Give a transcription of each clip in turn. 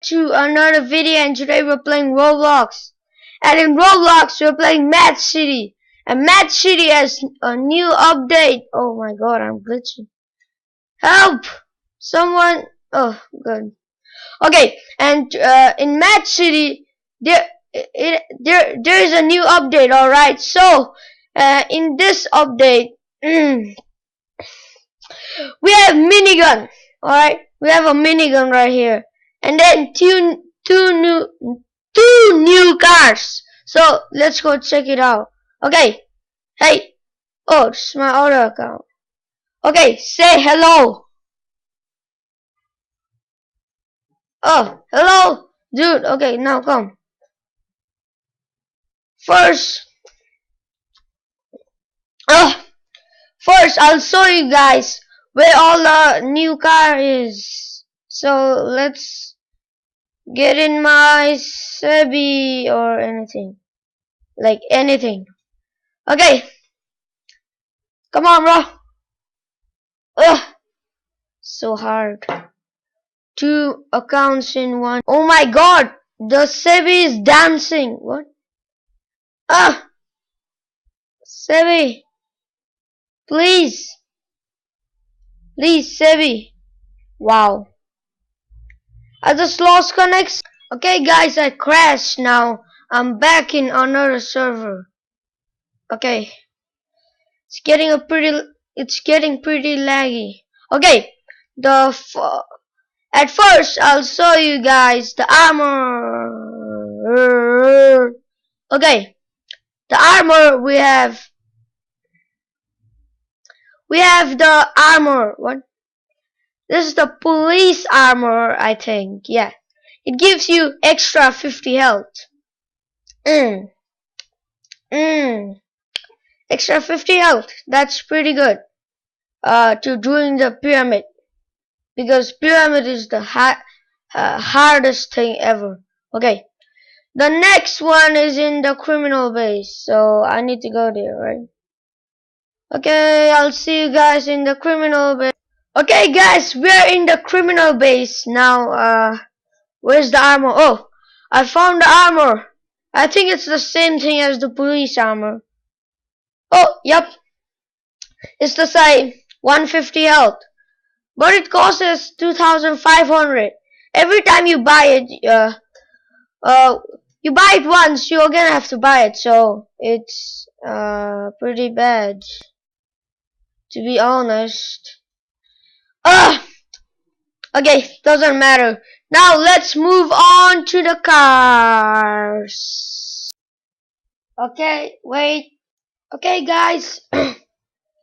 To another video, and today we're playing Roblox. And in Roblox we're playing Mad City. And Mad City has a new update. Oh my god, I'm glitching. Help! Someone. Oh, good. Okay, and in Mad City there is a new update. All right, so in this update we have minigun. All right, we have a minigun right here, and then two new cars. So let's go check it out. Okay, hey, oh, this is my auto account. Okay, say hello. Oh, hello, dude. Okay, now come. First, uh, first I'll show you guys where all the new car is. So let's get in my Sebi or anything, like anything. Okay, come on, bro. Ugh, so hard. Two accounts in one. Oh my god, the Sebi is dancing. What? Ah, Sebi, please, please, Sebi. Wow, I just lost connection. Okay, guys, I crashed now. I'm back in another server. Okay, it's getting pretty laggy. Okay, at first I'll show you guys the armor. Okay, the armor we have the armor. What? This is the police armor, I think. Yeah, it gives you extra 50 health. Extra 50 health. That's pretty good. To doing the pyramid, because pyramid is the hardest thing ever. Okay, the next one is in the criminal base, so I need to go there, right? Okay, I'll see you guys in the criminal base. Okay, guys, we're in the criminal base now. Where's the armor? Oh, I found the armor. I think it's the same thing as the police armor. Oh, yep, it's the same. 150 health, but it costs us 2,500. Every time you buy it, you buy it once, you're gonna have to buy it, so it's pretty bad, to be honest. Okay, doesn't matter. Now let's move on to the cars. Okay, wait. Okay, guys.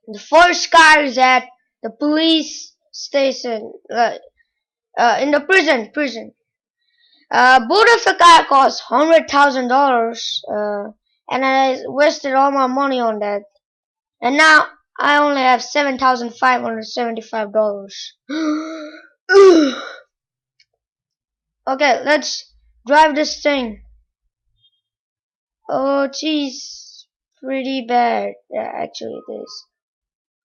The first car is at the police station, in the prison. Both of the car cost $100,000, and I wasted all my money on that. And now I only have $7,575. Okay, let's drive this thing. Oh, jeez, pretty bad. Yeah, actually it is.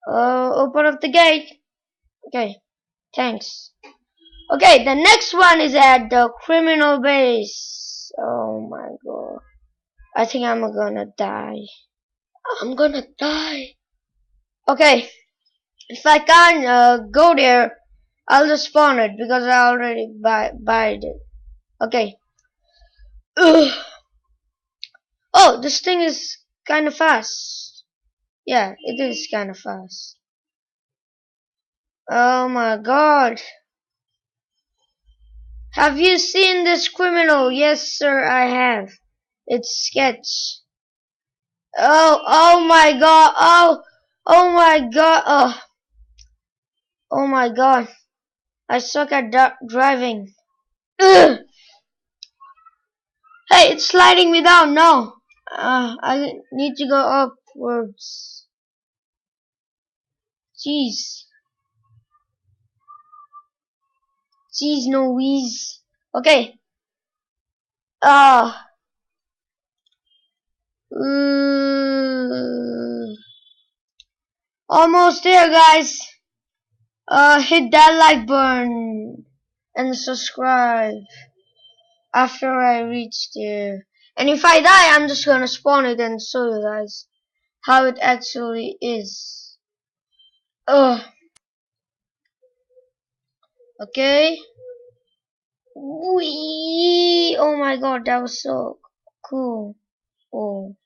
Open up the gate. Okay, thanks. Okay, the next one is at the criminal base. Oh my god, I think I'm gonna die. Okay, if I can't go there, I'll just spawn it because I already buyed it. Okay. Ugh. Oh, this thing is kind of fast. Yeah, it is kind of fast. Oh my god. Have you seen this criminal? Yes, sir, I have. It's Sketch. Oh my god. Oh my god. Oh my god. I suck at driving. Ugh. Hey, it's sliding me down. No. I need to go upwards. Jeez. Jeez, no wheeze. Okay. Almost there, guys. Hit that like button and subscribe. after I reach there. And if I die, I'm just gonna spawn it and show you guys how it actually is. Ugh. Okay. Wee! Oh my god, that was so cool. Oh.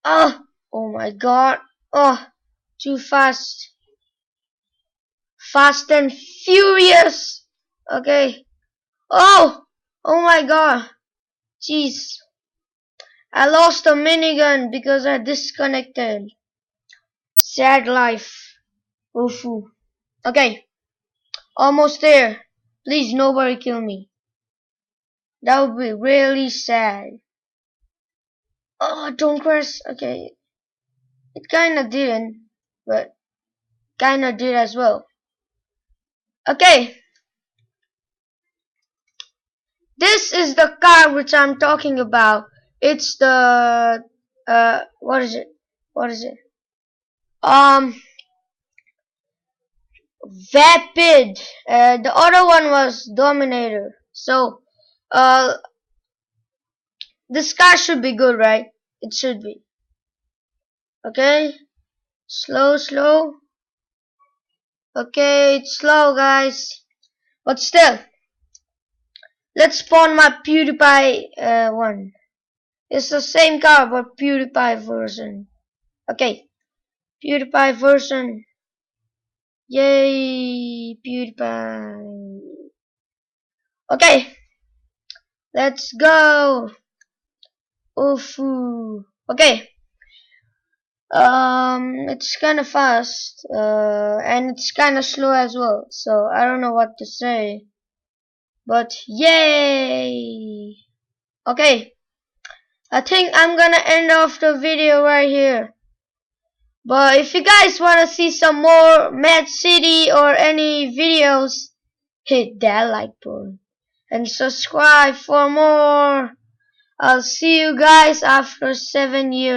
Ah! Oh my god. Oh, too fast. Fast and furious. Okay. Oh! Oh my god. Jeez. I lost a minigun because I disconnected. Sad life. Oofu. Okay. Almost there. Please, nobody kill me. That would be really sad. Oh, don't crash. Okay. It kinda didn't, but kinda did as well. Okay. This is the car which I'm talking about. It's the, what is it? What is it? Vapid. The other one was Dominator. So, uh, this car should be good, right? It should be. Okay. Slow, slow. Okay, it's slow, guys. But still, let's spawn my PewDiePie one. It's the same car, but PewDiePie version. Okay, PewDiePie version. Yay, PewDiePie. Okay, let's go. Oofu. Okay. It's kind of fast, and it's kind of slow as well. So I don't know what to say, but yay! Okay, I think I'm gonna end off the video right here. But if you guys wanna see some more Mad City or any videos, hit that like button and subscribe for more. I'll see you guys after 7 years.